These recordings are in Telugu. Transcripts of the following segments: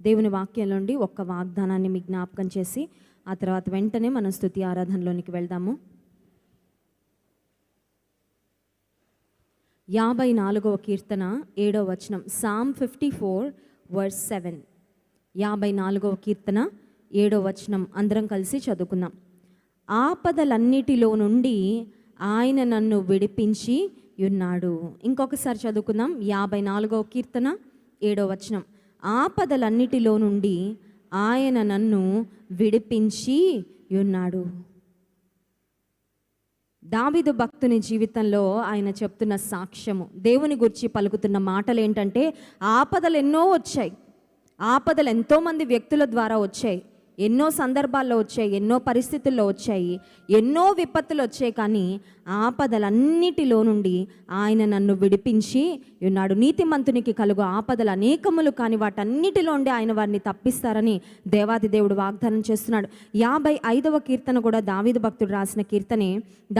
దేవుని వాక్యం నుండి ఒక్క వాగ్దానాన్ని మీ జ్ఞాపకం చేసి ఆ తర్వాత వెంటనే మనం స్తుతి ఆరాధనలోనికి వెళ్దాము. 54వ కీర్తన 7వ వచనం, సామ్ 54 వర్స్ 7. 54వ కీర్తన 7వ వచనం అందరం కలిసి చదువుకుందాం. ఆపదలన్నిటిలో నుండి ఆయన నన్ను విడిపించి ఉన్నాడు. ఇంకొకసారి చదువుకుందాం. 54వ కీర్తన 7వ వచనం, ఆపదలన్నిటిలో నుండి ఆయన నన్ను విడిపించి ఉన్నాడు. దావీదు భక్తుని జీవితంలో ఆయన చెప్తున్న సాక్ష్యము, దేవుని గురించి పలుకుతున్న మాటలు ఏంటంటే, ఆపదలు ఎన్నో వచ్చాయి, ఆపదలు ఎంతోమంది వ్యక్తుల ద్వారా వచ్చాయి, ఎన్నో సందర్భాల్లో వచ్చాయి, ఎన్నో పరిస్థితుల్లో వచ్చాయి, ఎన్నో విపత్తులు వచ్చాయి, కానీ ఆపదలన్నిటిలో నుండి ఆయన నన్ను విడిపించి ఉన్నాడు. నీతిమంతునికి కలుగు ఆపదలు అనేకములు, కానీ వాటన్నిటిలో ఉండి ఆయన వారిని తప్పిస్తారని దేవాది దేవుడు వాగ్దానం చేస్తున్నాడు. 55వ కీర్తన కూడా దావీదు భక్తుడు రాసిన కీర్తనే.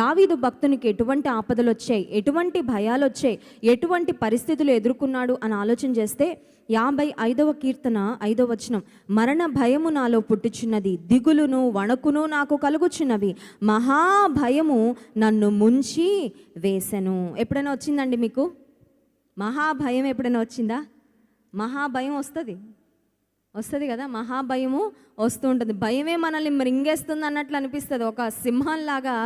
దావీదు భక్తునికి ఎటువంటి ఆపదలు వచ్చాయి, ఎటువంటి భయాలు వచ్చాయి, ఎటువంటి పరిస్థితులు ఎదుర్కొన్నాడు అని ఆలోచన చేస్తే 55వ కీర్తన 5వ వచనం, మరణ భయము నాలో పుట్టుచున్నది, దిగులును వణకును నాకు కలుగుచున్నవి, మహాభయము నన్ను ముంచి వేసెను. ఎప్పుడైనా వచ్చిందండి మీకు మహాభయం? ఎప్పుడైనా వచ్చిందా? మహాభయం వస్తుంది కదా, మహాభయము వస్తూ ఉంటుంది. భయమే మనల్ని మృంగేస్తుంది అన్నట్లు అనిపిస్తుంది. ఒక సింహంలాగా,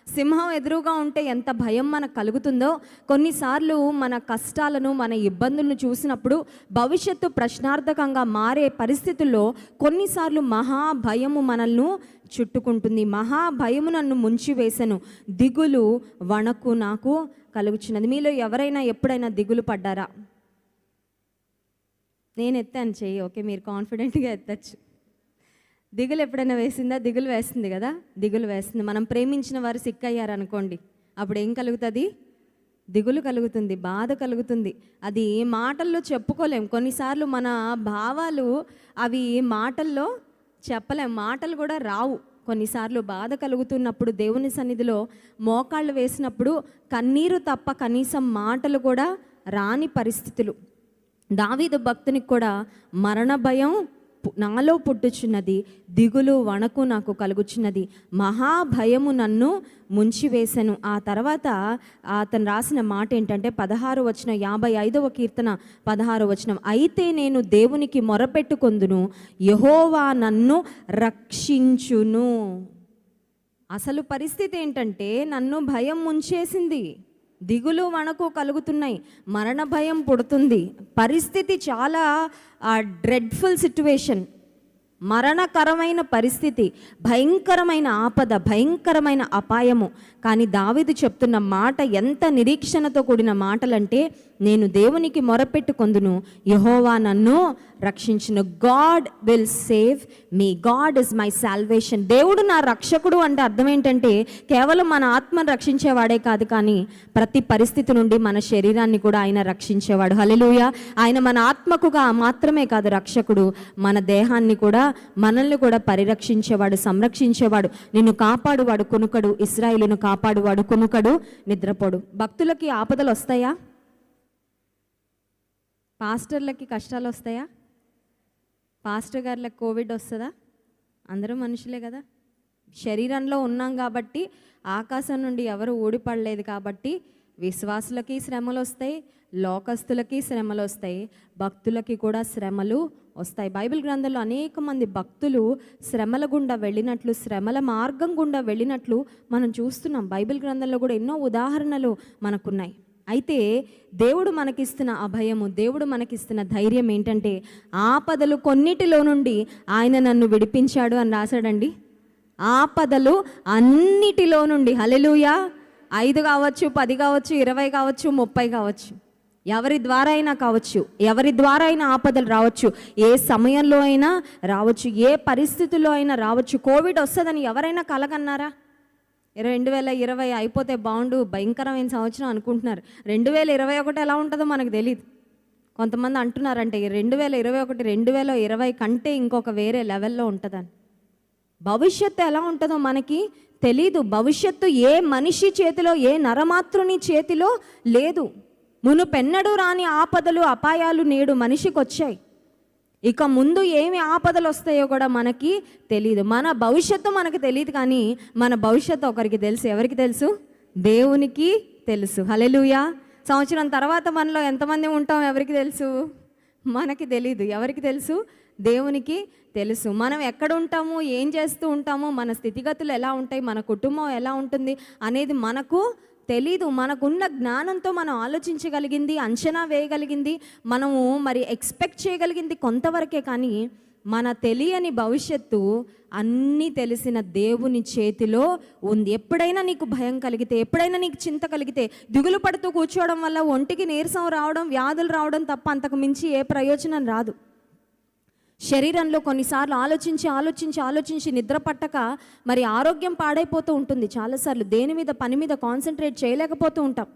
సింహం ఎదురుగా ఉంటే ఎంత భయం మనకు కలుగుతుందో, కొన్నిసార్లు మన కష్టాలను, మన ఇబ్బందులను చూసినప్పుడు భవిష్యత్తు ప్రశ్నార్థకంగా మారే పరిస్థితుల్లో కొన్నిసార్లు మహాభయము మనల్ని చుట్టుకుంటుంది. మహాభయము నన్ను ముంచివేసెను, దిగులు వణకు నాకు కలుగుచున్నది. మీలో ఎవరైనా ఎప్పుడైనా దిగులు పడ్డారా? నేను ఎత్తాను చెయ్యి, ఓకే, మీరు కాన్ఫిడెంట్గా ఎత్తచ్చు. దిగులు ఎప్పుడైనా వేసిందా? దిగులు వేస్తుంది కదా, దిగులు వేస్తుంది. మనం ప్రేమించిన వారు సిక్కయ్యారనుకోండి, అప్పుడు ఏం కలుగుతుంది? దిగులు కలుగుతుంది, బాధ కలుగుతుంది. అది మాటల్లో చెప్పుకోలేం. కొన్నిసార్లు మన భావాలు అవి మాటల్లో చెప్పలేం, మాటలు కూడా రావు. కొన్నిసార్లు బాధ కలుగుతున్నప్పుడు దేవుని సన్నిధిలో మోకాళ్ళు వేసినప్పుడు కన్నీరు తప్ప కనీసం మాటలు కూడా రాని పరిస్థితులు. దావీదు భక్తునికి కూడా మరణ భయం నాలో పుట్టుచున్నది, దిగులు వణకు నాకు కలుగుచున్నది, మహాభయము నన్ను ముంచివేసెను. ఆ తర్వాత అతను రాసిన మాట ఏంటంటే 16వ వచనం, 55వ కీర్తన 16వ వచనం, అయితే నేను దేవునికి మొరపెట్టుకొందును, యెహోవా నన్ను రక్షించును. అసలు పరిస్థితి ఏంటంటే, నన్ను భయం ముంచేసింది, దిగులు వణకు కలుగుతున్నాయి, మరణ భయం పుడుతుంది, పరిస్థితి చాలా డ్రెడ్ఫుల్ సిట్యువేషన్, మరణకరమైన పరిస్థితి, భయంకరమైన ఆపద, భయంకరమైన అపాయము. కానీ దావీదు చెప్తున్న మాట ఎంత నిరీక్షణతో కూడిన మాటలంటే, నేను దేవునికి మొరపెట్టుకొందును, యెహోవా నన్ను రక్షించును. God will save me, God is my salvation. దేవుడు నా రక్షకుడు అంటే అర్థం ఏంటంటే, కేవలం మన ఆత్మను రక్షించేవాడే కాదు, కానీ ప్రతి పరిస్థితి నుండి మన శరీరాన్ని కూడా ఆయన రక్షించేవాడు. హల్లెలూయా. ఆయన మన ఆత్మకుగా మాత్రమే కాదు రక్షకుడు, మన దేహాన్ని కూడా, మనల్ని కూడా పరిరక్షించేవాడు, సంరక్షించేవాడు. నిన్ను కాపాడువాడు కునుకడు, ఇశ్రాయేలును కాపాడువాడు కునుకడు, నిద్రపోడు. భక్తులకి ఆపదలు వస్తాయా? పాస్టర్లకి కష్టాలు వస్తాయా? పాస్టర్ గారులకు కోవిడ్ వస్తుందా? అందరూ మనుషులే కదా, శరీరంలో ఉన్నాం కాబట్టి, ఆకాశం నుండి ఎవరు ఊడిపడలేదు కాబట్టి విశ్వాసులకి శ్రమలు వస్తాయి, లోకస్తులకి శ్రమలు వస్తాయి, భక్తులకి కూడా శ్రమలు వస్తాయి. బైబిల్ గ్రంథంలో అనేక మంది భక్తులు శ్రమల గుండా వెళ్ళినట్లు, శ్రమల మార్గం గుండా వెళ్ళినట్లు మనం చూస్తున్నాం. బైబిల్ గ్రంథంలో కూడా ఎన్నో ఉదాహరణలు మనకున్నాయి. అయితే దేవుడు మనకిస్తున్న అభయము, దేవుడు మనకిస్తున్న ధైర్యం ఏంటంటే, ఆపదలు కొన్నిటిలో నుండి ఆయన నన్ను విడిపించాడు అని రాశాడండి. ఆపదలు అన్నిటిలో నుండి. హల్లెలూయా. 5 కావచ్చు, 10 కావచ్చు, 20 కావచ్చు, 30 కావచ్చు, ఎవరి ద్వారా అయినా కావచ్చు, ఎవరి ద్వారా అయినా ఆపదలు రావచ్చు, ఏ సమయంలో అయినా రావచ్చు, ఏ పరిస్థితుల్లో అయినా రావచ్చు. కోవిడ్ వస్తుందని ఎవరైనా కలగన్నారా? 2020 అయిపోతే బాగుండు, భయంకరమైన సంవత్సరం అనుకుంటున్నారు. 2021 ఎలా ఉంటుందో మనకు తెలియదు. కొంతమంది అంటున్నారంటే 2021 2020 కంటే ఇంకొక వేరే లెవెల్లో ఉంటుందని. భవిష్యత్తు ఎలా ఉంటుందో మనకి తెలీదు. భవిష్యత్తు ఏ మనిషి చేతిలో, ఏ నరమాతృని చేతిలో లేదు. మునుపెన్నడూ రాని ఆపదలు, అపాయాలు నేడు మనిషికి వచ్చాయి. ఇక ముందు ఏమి ఆపదలు వస్తాయో కూడా మనకి తెలియదు. మన భవిష్యత్తు మనకు తెలియదు, కానీ మన భవిష్యత్తు ఒకరికి తెలుసు. ఎవరికి తెలుసు? దేవునికి తెలుసు. హల్లెలూయా. సంవత్సరం తర్వాత మనలో ఎంతమంది ఉంటాం ఎవరికి తెలుసు? మనకి తెలీదు. ఎవరికి తెలుసు? దేవునికి తెలుసు. మనం ఎక్కడ ఉంటాము, ఏం చేస్తూ ఉంటాము, మన స్థితిగతులు ఎలా ఉంటాయి, మన కుటుంబం ఎలా ఉంటుంది అనేది మనకు తెలీదు. మనకున్న జ్ఞానంతో మనం ఆలోచించగలిగింది, అంచనా వేయగలిగింది, మనము మరి ఎక్స్పెక్ట్ చేయగలిగింది కొంతవరకే. కానీ మన తెలియని భవిష్యత్తు అన్నీ తెలిసిన దేవుని చేతిలో ఉంది. ఎప్పుడైనా నీకు భయం కలిగితే, ఎప్పుడైనా నీకు చింత కలిగితే, దిగులు పడుతూ కూర్చోవడం వల్ల ఒంటికి నీరసం రావడం, వ్యాధులు రావడం తప్ప అంతకు మించి ఏ ప్రయోజనం రాదు. శరీరంలో కొన్నిసార్లు ఆలోచించి నిద్ర పట్టక మరి ఆరోగ్యం పాడైపోతూ ఉంటుంది. చాలాసార్లు దేని మీద, పని మీద కాన్సన్ట్రేట్ చేయలేకపోతూ ఉంటాం.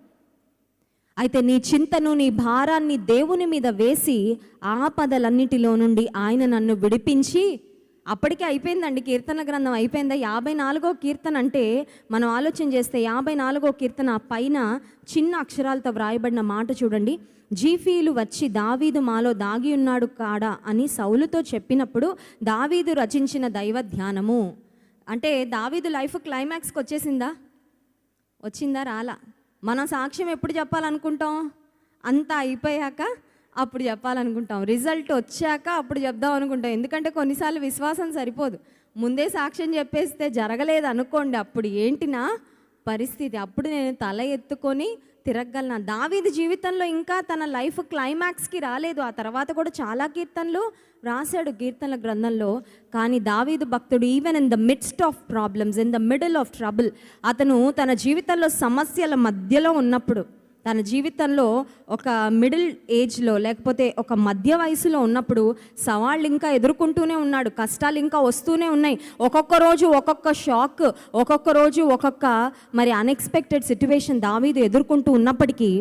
అయితే నీ చింతను, నీ భారాన్ని దేవుని మీద వేసి ఆపదలన్నిటిలో నుండి ఆయన నన్ను విడిపించి, అప్పటికే అయిపోయిందండి కీర్తన గ్రంథం అయిపోయిందా? 54వ కీర్తన అంటే మనం ఆలోచన చేస్తే 54వ కీర్తన పైన చిన్న అక్షరాలతో వ్రాయబడిన మాట చూడండి. జీఫీలు వచ్చి దావీదు మాలో దాగి ఉన్నాడు కాడా అని సౌలుతో చెప్పినప్పుడు దావీదు రచించిన దైవ ధ్యానము. అంటే దావీదు లైఫ్ క్లైమాక్స్కి వచ్చేసిందా? వచ్చిందా? రాలా. మనం సాక్ష్యం ఎప్పుడు చెప్పాలనుకుంటాం? అంతా అయిపోయాక అప్పుడు చెప్పాలనుకుంటాం. రిజల్ట్ వచ్చాక అప్పుడు చెప్దాం అనుకుంటాం. ఎందుకంటే కొన్నిసార్లు విశ్వాసం సరిపోదు. ముందే సాక్ష్యం చెప్పేస్తే జరగలేదు అనుకోండి, అప్పుడు ఏంటి నా పరిస్థితి? అప్పుడు నేను తల ఎత్తుకొని తిరగలనా? దావీదు జీవితంలో ఇంకా తన లైఫ్ క్లైమాక్స్కి రాలేదు. ఆ తర్వాత కూడా చాలా కీర్తనలు రాశాడు కీర్తనల గ్రంథంలో. కానీ దావీదు భక్తుడు even in the midst of problems, in the middle of trouble, అతను తన జీవితంలో సమస్యల మధ్యలో ఉన్నప్పుడు, తన జీవితంలో ఒక మిడిల్ ఏజ్లో లేకపోతే ఒక మధ్య వయసులో ఉన్నప్పుడు సవాళ్ళు ఇంకా ఎదుర్కొంటూనే ఉన్నాడు. కష్టాలు ఇంకా వస్తూనే ఉన్నాయి. ఒక్కొక్క రోజు ఒక్కొక్క షాక్, ఒక్కొక్క రోజు ఒక్కొక్క మరి అన్ఎక్స్పెక్టెడ్ సిట్యువేషన్ దావీదు ఎదుర్కొంటూ ఉన్నప్పటికీ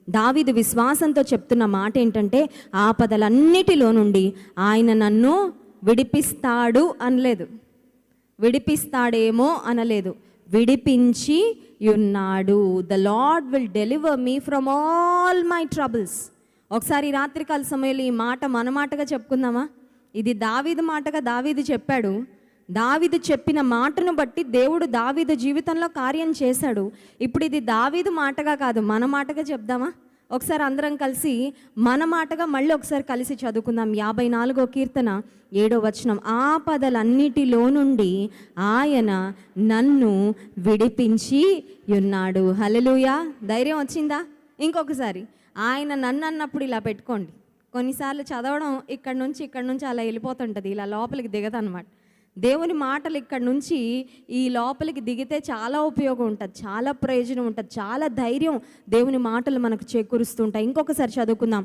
దావీదు విశ్వాసంతో చెప్తున్న మాట ఏంటంటే, ఆపదలన్నిటిలో నుండి ఆయన నన్ను విడిపిస్తాడు అనలేదు, విడిపిస్తాడేమో అనలేదు, విడిపించి ఉన్నాడు. The lord will deliver me from all my troubles. ఒకసారి రాత్రికాల సమయంలో ఈ మాట మన మాటగా చెప్పుకుందామా? ఇది దావీదు మాటగా దావీదు చెప్పాడు. దావీదు చెప్పిన మాటను బట్టి దేవుడు దావీదు జీవితంలో కార్యం చేశాడు. ఇప్పుడు ఇది దావీదు మాటగా కాదు, మన మాటగా చెప్దామా? ఒకసారి అందరం కలిసి మన మాటగా మళ్ళీ ఒకసారి కలిసి చదువుకుందాం. 54వ కీర్తన 7వ వచనం. ఆపదలన్నిటిలో నుండి ఆయన నన్ను విడిపించి ఉన్నాడు. హల్లెలూయా. ధైర్యం వచ్చిందా? ఇంకొకసారి ఆయన నన్ను అన్నప్పుడు ఇలా పెట్టుకోండి. కొన్నిసార్లు చదవడం ఇక్కడ నుంచి అలా వెళ్ళిపోతుంటుంది, ఇలా లోపలికి దిగదన్నమాట. దేవుని మాటలు ఇక్కడ నుంచి ఈ లోపలికి దిగితే చాలా ఉపయోగం ఉంటుంది, చాలా ప్రయోజనం ఉంటుంది, చాలా ధైర్యం దేవుని మాటలు మనకు చేకూరుస్తుంటాయి. ఇంకొకసారి చదువుకుందాం.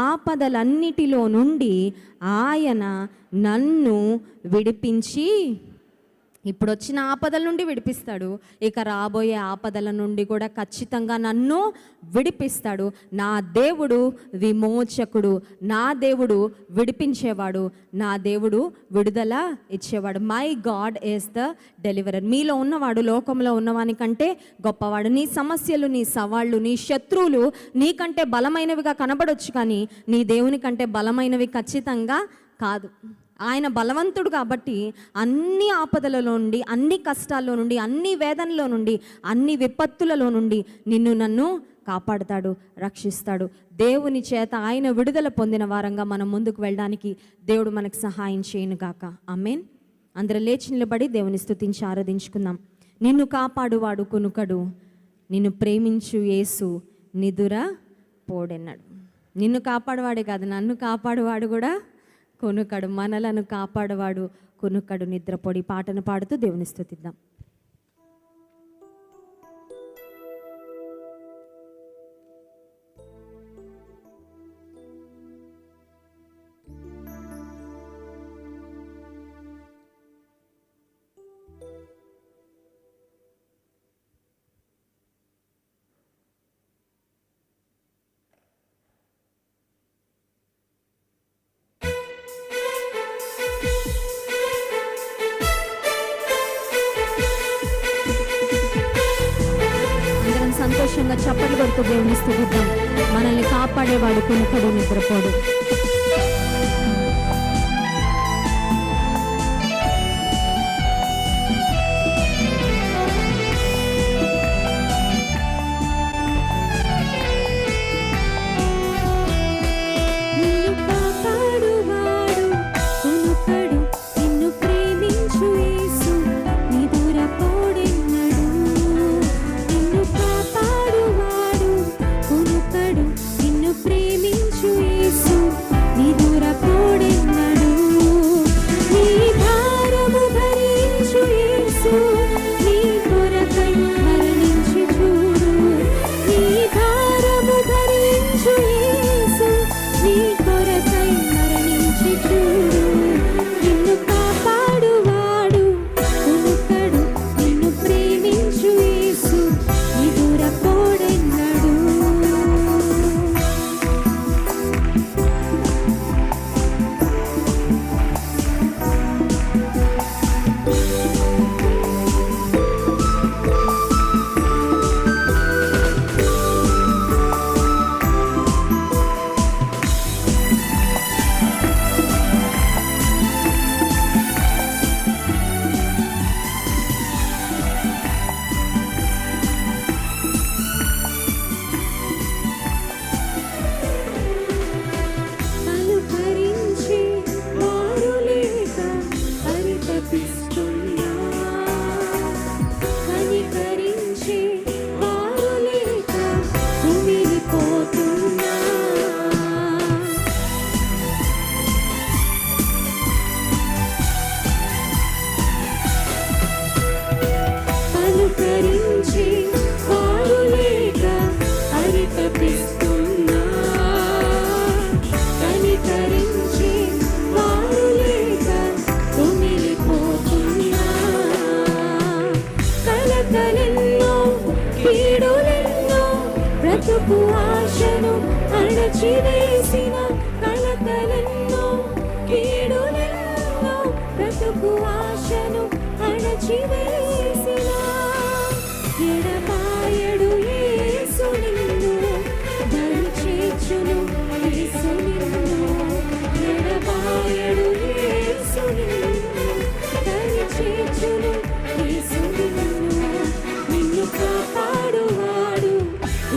ఆపదలన్నిటిలో నుండి ఆయన నన్ను విడిపించి, ఇప్పుడు వచ్చిన ఆపదల నుండి విడిపిస్తాడు, ఇక రాబోయే ఆపదల నుండి కూడా ఖచ్చితంగా నన్ను విడిపిస్తాడు. నా దేవుడు విమోచకుడు, నా దేవుడు విడిపించేవాడు, నా దేవుడు విడుదల ఇచ్చేవాడు. My God is the deliverer. మీలో ఉన్నవాడు లోకంలో ఉన్నవాని కంటే గొప్పవాడు. నీ సమస్యలు, నీ సవాళ్ళు, నీ శత్రువులు నీకంటే బలమైనవిగా కనబడొచ్చు, కానీ నీ దేవుని కంటే బలమైనవి ఖచ్చితంగా కాదు. ఆయన బలవంతుడు కాబట్టి అన్ని ఆపదలలో నుండి, అన్ని కష్టాల్లో నుండి, అన్ని వేదనలో నుండి, అన్ని విపత్తులలో నుండి నిన్ను నన్ను కాపాడుతాడు, రక్షిస్తాడు. దేవుని చేత ఆయన విడుదల పొందిన వారంగా మనం ముందుకు వెళ్ళడానికి దేవుడు మనకు సహాయం చేయనుగాక. ఆమేన్. అందరూ లేచి నిలబడి దేవుని స్తుతించి ఆరాధించుకుందాం. నిన్ను కాపాడువాడు కునుకడు, నిన్ను ప్రేమించు యేసు నిదుర పోడెన్నాడు. నిన్ను కాపాడువాడే కాదు, నన్ను కాపాడువాడు కూడా కొనుకడు. మనలను కాపాడువాడు కొనుకడు, నిద్రపోడి. పాటను పాడుతూ దేవుని స్తుతిద్దాం. సంతోషంగా చప్పట్లు కొడుతూ దేవుని స్తుతిద్దాం. మనల్ని కాపాడేవాడు కునుకడు, నిద్రపోడు. అణచివేసిన కలతలెన్నో, కీడులెన్నో, బ్రతుకు ఆశను అణచివేసిన ఎడబాయడు యేసు నిన్ను, దరి చేర్చును యేసు నిన్ను, ఎడబాయడు యేసు నిన్ను, దరి చేర్చును యేసు నిన్ను. నిన్ను కాపాడువాడు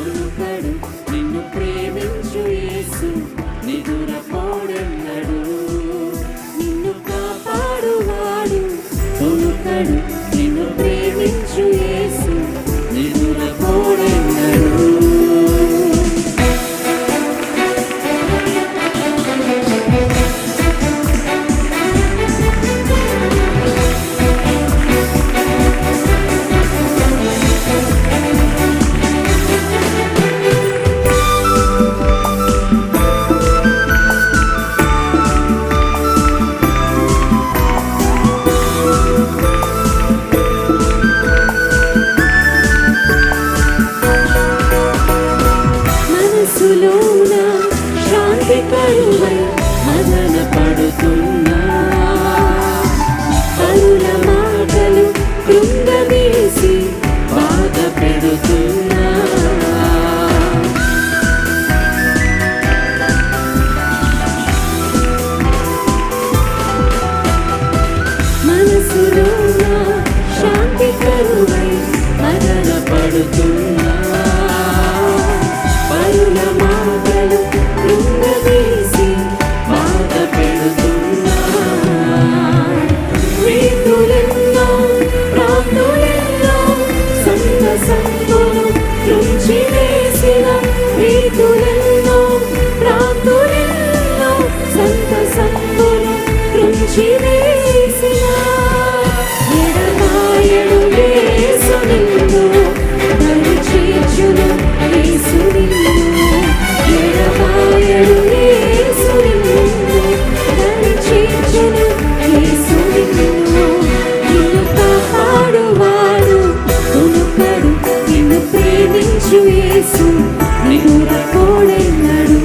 ఉరుకడు, నిన్ను ప్రేమించు యేసు నిదురపోడెన్నడు. నిన్ను కాపాడువాడు ఉరుకడు, నిన్ను ప్రేమించు యేసు నిదురపోడెన్నడు. మనసులోన శాంతి కరువై మదన పడుతున్నా, పరుల మాటలు కృంగదీసి బాధ పెడుతున్నా, మనసులోన శాంతి కరువై మదన పడుతున్నా, పరుల మాటలు కృంగదీసి బాధ పెడుతున్నా. ప్రీతులెన్నో ప్రాంతులెన్నో సంత సంతులు తుంచివేసిన, ప్రీతులెన్నో ప్రాంతులెన్నో సంత సంతులు తుంచివేసిన ఎడబాయడు యేసు నిన్ను, దరి చేర్చును యేసు నిన్ను, ఎడబాయడు యేసు నిన్ను, దరి చేర్చును యేసు నిన్ను. నిన్ను కాపాడువాడు ఉరుకడు, నిన్ను ప్రేమించు యేసు నిదురపోడెన్నడు.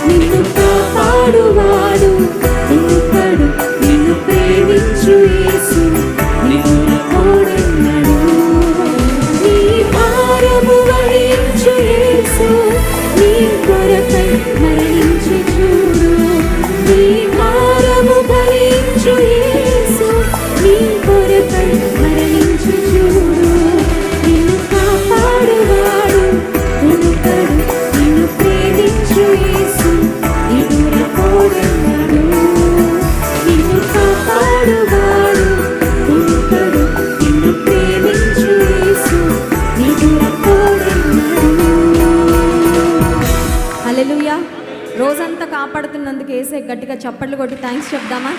నిన్ను కాపాడువాడు ఉరుకడు, నిన్ను ప్రేమించు యేసు నిదురపోడెన్నడు. నీ భారము వహించు యేసు, నీ కొరకై మరణించి చూడు. నీ భారము భరించు యేసు, నీ కొరకై మరణించి చూడు. నిన్ను కాపాడువాడు ఉరుకడు, నిన్ను ప్రేమించు యేసు నిదురపోడెన్నడు. నిన్ను కాపాడువాడు ఉరుకడు, నిన్ను ప్రేమించు యేసు నిదురపోడెన్నడు. హల్లెలూయా. రోజంతా కాపాడుతున్నందుకు యేసే గట్టిగా చప్పట్లు కొట్టి థ్యాంక్స్ చెప్దామా?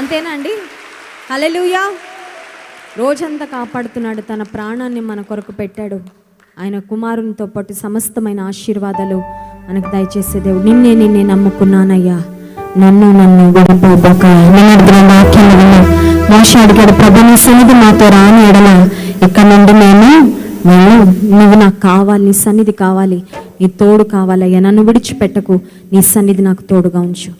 అంతేనా అండి? హల్లెలూయా. రోజంతా కాపాడుతున్నాడు, తన ప్రాణాన్ని మన కొరకు పెట్టాడు. ఆయన కుమారునితో పాటు సమస్తమైన ఆశీర్వాదాలు మనకు దయచేసే దేవుడు. నిన్నే నమ్ముకున్నానయ్యా, నన్ను విడిపోబోక. మోషే అడిగాడు, ప్రభు నీ సన్నిధి మాతో రాని ఎడల ఇక్కడ నుండి నువ్వు నాకు కావాలి, నీ సన్నిధి కావాలి, నీ తోడు కావాలయ్యా, నన్ను విడిచిపెట్టకు, నీ సన్నిధి నాకు తోడుగా ఉంచు.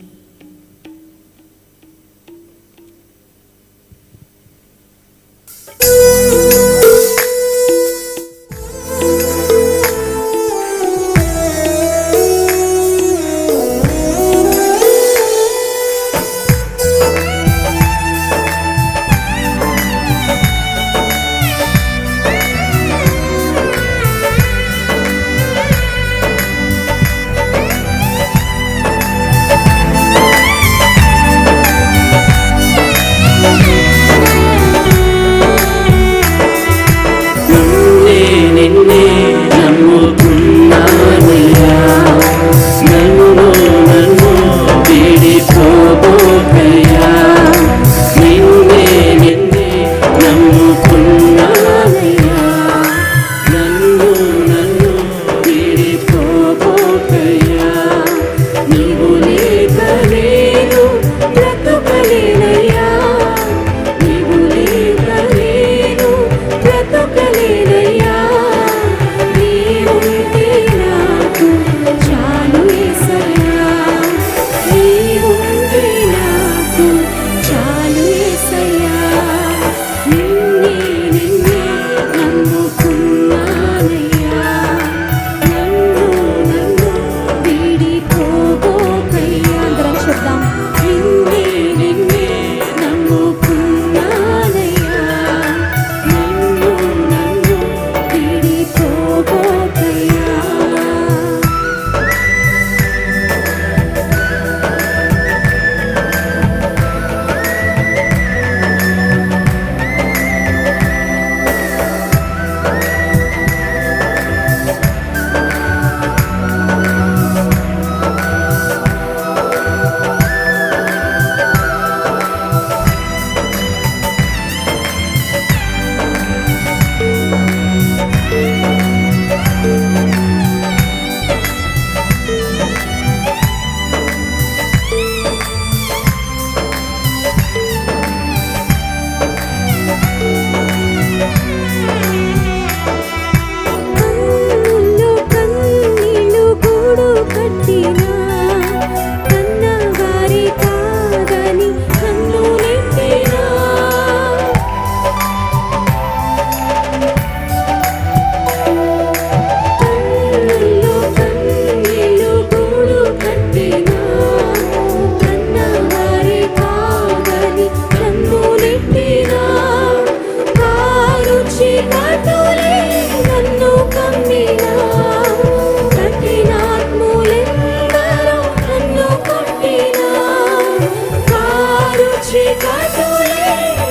చీకటులే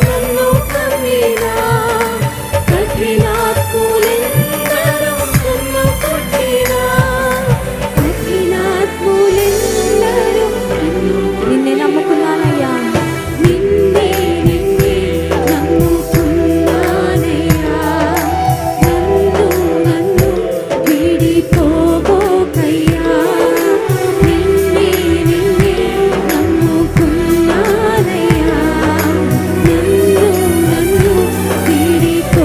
నన్ను కమ్మినా, కఠినాత్ములెందరూ నన్ను కొట్టినా, కఠినాత్ములెందరూ నిన్నే నమ్ముకున్నానయ్యా, నిన్నే నమ్ముకున్నానయ్యా, నన్ను వీడిపోబోకయ్యా, నిన్నే నమ్ముకున్నానయ్యా, నన్ను వీడిపోబోకయ్యా.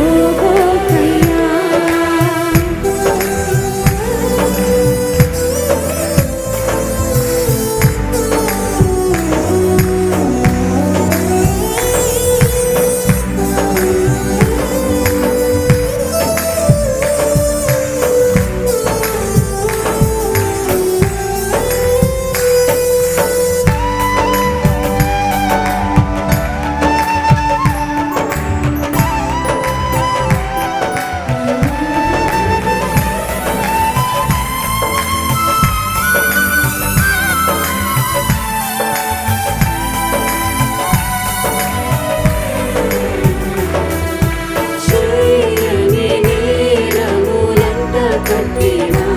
చేయని నేరములంత కట్టినా,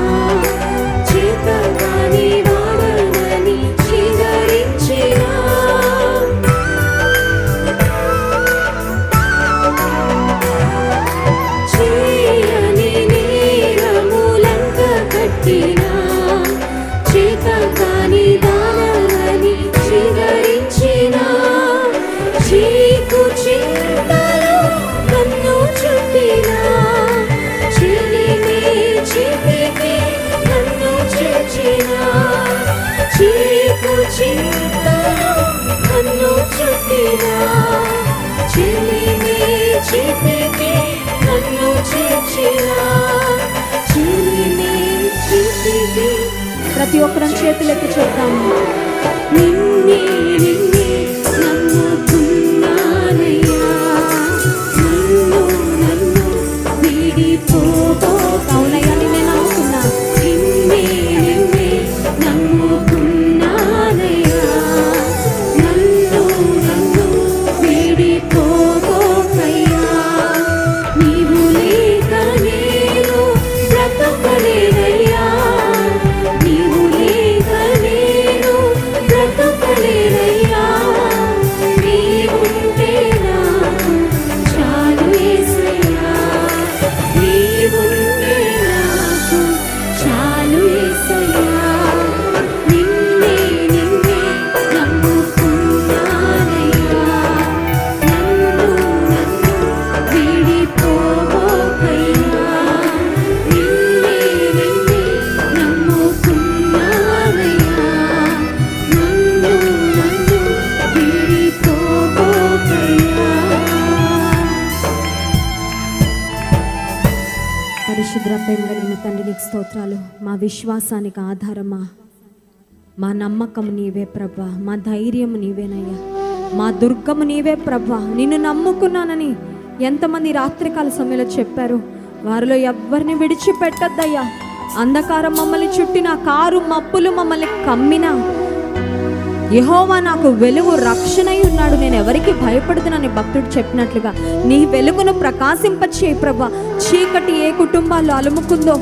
చేతగాని వాడనని చిదరించినా, చేయని నేరములంత కట్టినా, చేతగాని వాడనని చిదరించినా, చీకు చింతలు నన్ను చుట్టినా, చిలిమి చితికి నన్ను చేర్చినా, చీకు చింతలు నన్ను చుట్టినా, చిలిమి చితికి నన్ను చేర్చినా, చిలిమి చితికి. ప్రతి ఒక్కరం చేతులెత్తి చెప్తాము, నిన్నే నమ్ముకున్నానయ్యా, నన్ను వీడిపోబోక. అవునయ్యా, నిన్నే నమ్ముకున్నా, నిన్నే నమ్ముకున్నానయ్యా, నన్ను వీడిపోబోకయ్యా. నీవు లేక నేను బ్రతకలేనయ్యా, నీవు లేక నేను బ్రతకలేనయ్యా, నీవుంటే నాకు చాలు యేసయ్యా, నీవుంటే నాకు చాలు యేసయ్యా, నిన్నే నమ్ముకున్నానయ్యా, నన్ను వీడిపోబోకయ్యా, నిన్నే నమ్ముకున్నానయ్యా, నన్ను వీడిపోబోకయ్యా. పరిశుద్ర ప్రేమ కలిగిన తండ్రి, నీకు స్తోత్రాలు. మా విశ్వాసానికి ఆధారమా, మా నమ్మకం నీవే ప్రభా, మా ధైర్యం నీవేనయ్యా, మా దుర్గము నీవే ప్రభా. నిన్ను నమ్ముకున్నానని ఎంతమంది రాత్రికాల సమయంలో చెప్పారు, వారిలో ఎవ్వరిని విడిచిపెట్టద్దయ్యా. అంధకారం మమ్మల్ని చుట్టిన, కారు మబ్బులు మమ్మల్ని కమ్మినా, యెహోవా నాకు వెలుగు రక్షణై ఉన్నాడు, నేను ఎవరికి భయపడుతున్నానని భక్తుడు చెప్పినట్లుగా నీ వెలుగును ప్రకాశింపచేయి ప్రభా. చీకటి ఏ కుటుంబాల్లో అలుముకుందో,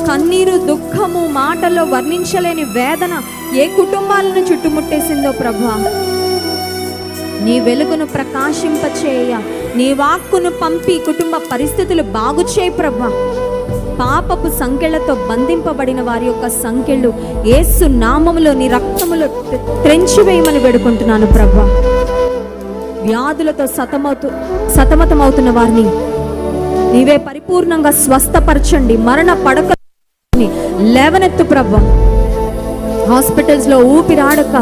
కన్నీరు, దుఃఖము, మాటల్లో వర్ణించలేని వేదన ఏ కుటుంబాలను చుట్టుముట్టేసిందో ప్రభా, నీ వెలుగును ప్రకాశింపచేయ, నీ వాక్కును పంపి కుటుంబ పరిస్థితులు బాగు చేయి ప్రభా. పాపపు సంకెళ్లతో బంధింపబడిన వారి యొక్క సంకెళ్ళు యేసు నామములో నీ రక్తములో త్రెంచివేయమని వేడుకుంటున్నాను ప్రభా. వ్యాధులతో సతమతమవుతున్న వారిని నీవే పరిపూర్ణంగా స్వస్థపరచండి. మరణ పడకని లేవనెత్తు ప్రభా. హాస్పిటల్స్లో ఊపిరాడక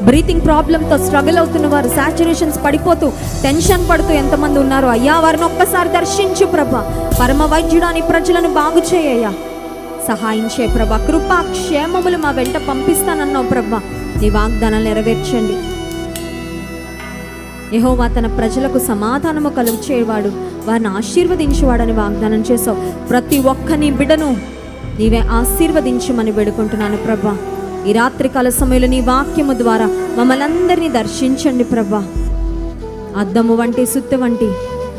బ్రీతింగ్ ప్రాబ్లంతో స్ట్రగుల్ అవుతున్న వారు, సాచురేషన్స్ పడిపోతూ టెన్షన్ పడుతూ ఎంతమంది ఉన్నారో అయ్యా, వారిని ఒక్కసారి దర్శించు ప్రభా. పరమ వైద్యుడాని ప్రజలను బాగు చేయ్యా, సహాయం చేయ ప్రభా. కృపా క్షేమములు మా వెంట పంపిస్తానన్నావు ప్రభా, నీ వాగ్దానాలు నెరవేర్చండి. యెహోవా తన ప్రజలకు సమాధానము కలుగు చేయవాడు, వారిని ఆశీర్వదించేవాడని వాగ్దానం చేసావు. ప్రతి ఒక్క నీ బిడ్డను నీవే ఆశీర్వదించమని వేడుకుంటున్నాను ప్రభా. ఈ రాత్రికాల సమయంలో నీ వాక్యము ద్వారా మమ్మల్ని అందరినీ దర్శించండి ప్రభా. అద్దము వంటి సుత్తె వంటి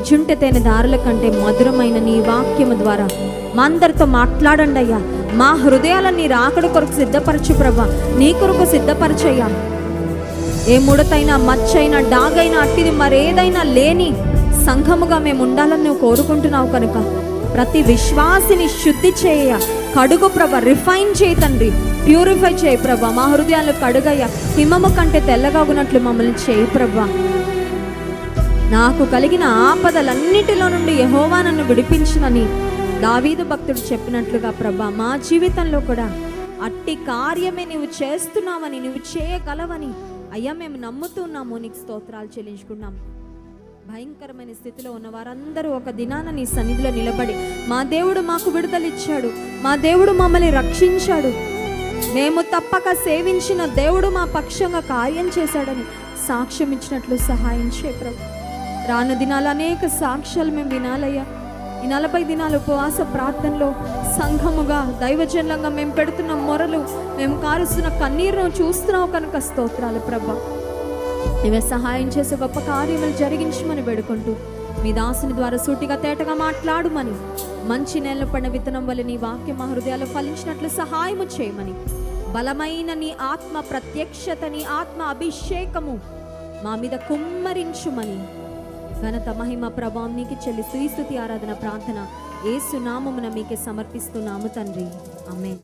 చుంటె తేనె దారుల కంటే మధురమైన నీ వాక్యము ద్వారా మా అందరితో మాట్లాడండి అయ్యా. మా హృదయాలను నీ రాకడ కొరకు సిద్ధపరచు ప్రభా, నీ కొరకు సిద్ధపరచయ్యా. ఏ ముడతైనా మచ్చైనా డాగైనా అట్టిది మరేదైనా లేని సంఘముగా మేము ఉండాలని నువ్వు కోరుకుంటున్నావు కనుక ప్రతి విశ్వాసిని శుద్ధి చేయ, కడుగు ప్రభ, రిఫైన్ చేయి తండ్రి, ప్యూరిఫై చేయి ప్రభా. మా హృదయాలు కడుగయ్యా, హిమము కంటే తెల్లగాగునట్లు మమ్మల్ని చేయి ప్రభా. నాకు కలిగిన ఆపదలన్నిటిలో నుండి యెహోవా నన్ను విడిపించునని దావీదు భక్తుడు చెప్పినట్లుగా ప్రభా, మా జీవితంలో కూడా అట్టి కార్యమే నువ్వు చేస్తున్నావని, నువ్వు చేయగలవని అయ్యా మేము నమ్ముతున్నాము. నీకు స్తోత్రాలు చెల్లించుకున్నాం. భయంకరమైన స్థితిలో ఉన్న వారందరూ ఒక దినాన నీ సన్నిధిలో నిలబడి మా దేవుడు మాకు విడుదలిచ్చాడు, మా దేవుడు మమ్మల్ని రక్షించాడు, మేము తప్పక సేవించిన దేవుడు మా పక్షంగా కార్యం చేశాడని సాక్ష్యం ఇచ్చినట్లు సహాయం చేయ ప్రభు. రాను దినాలు అనేక సాక్ష్యాలు మేము వినాలయ్యా. ఈ 40 దినాలు ఉపవాస ప్రార్థనలో సంఘముగా దైవజనంగా మేము పెడుతున్న మొరలు, మేము కారుస్తున్న కన్నీరును చూస్తున్నావు కనుక స్తోత్రాలు ప్రభా. నీవే సహాయం చేసే గొప్ప కార్యములు జరిగించమని వేడుకుంటూ మీ దాసుని ద్వారా సూటిగా తేటగా మాట్లాడుమని, మంచి నేల పడిన విత్తనం వల్ల నీ వాక్యం మా హృదయాలు ఫలించినట్లు సహాయము చేయమని, బలమైన నీ ఆత్మ ప్రత్యక్షత, నీ ఆత్మ అభిషేకము మా మీద కుమ్మరించుమని, ఘనత మహిమ ప్రభావం నీకు చెల్లిస్తూ ఈ స్తుతి ఆరాధన ప్రార్థన యేసు నామమున మీకే సమర్పిస్తున్నాము తండ్రి. ఆమేన్.